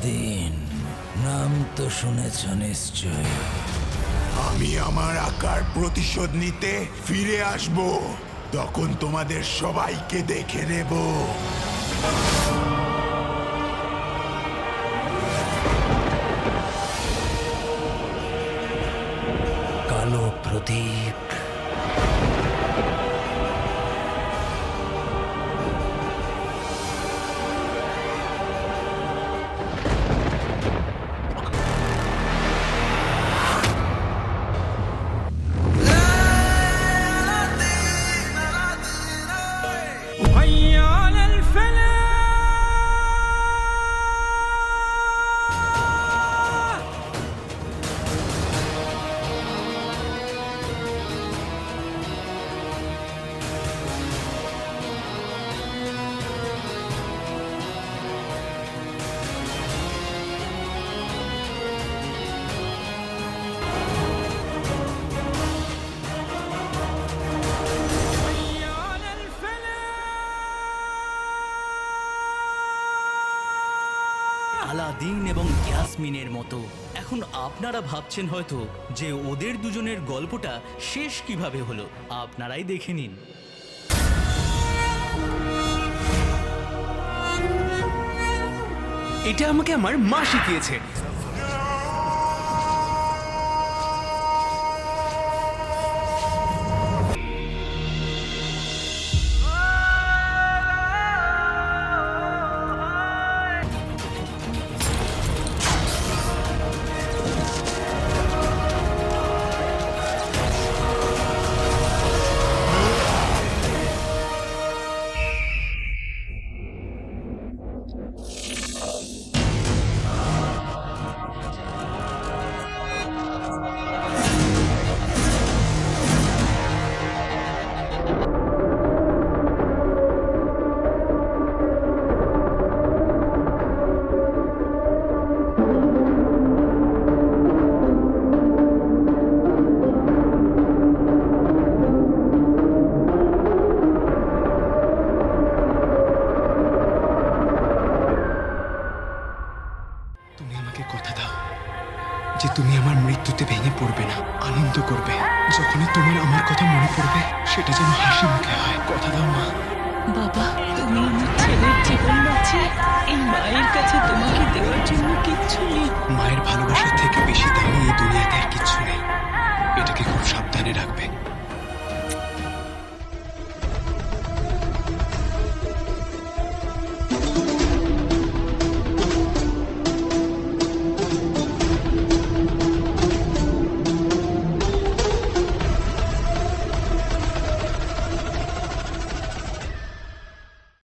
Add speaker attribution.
Speaker 1: Aladdin, নাম তো শুনেছ নিশ্চয়।
Speaker 2: আমি আমার আকার প্রতিশোধ নিতে ফিরে আসব, তখন তোমাদের সবাইকে দেখে নেব।
Speaker 1: কালো প্রদীপ।
Speaker 3: আলাদিন এবং ইয়াসমিনের মতো এখন আপনারা ভাবছেন হয়তো যে ওদের দুজনের গল্পটা শেষ কিভাবে হলো। আপনারাই দেখে নিন।
Speaker 4: এটা আমাকে আমার মা শিখিয়েছে। তুমি আমাকে কথা দাও যে তুমি আমার মৃত্যুতে ভেঙে পড়বে না, আনন্দ করবে। যখনই তোমার আমার কথা মনে পড়বে সেটা যেন হাসি মুখে হয়। কথা দাও মা।
Speaker 5: বাবা, তুমি আমার ছেলের জীবন বাঁচিয়ে এই মায়ের কাছে তোমাকে দেওয়ার জন্য কিচ্ছু নেই।
Speaker 4: মায়ের ভালোবাসার থেকে বেশি দামি এই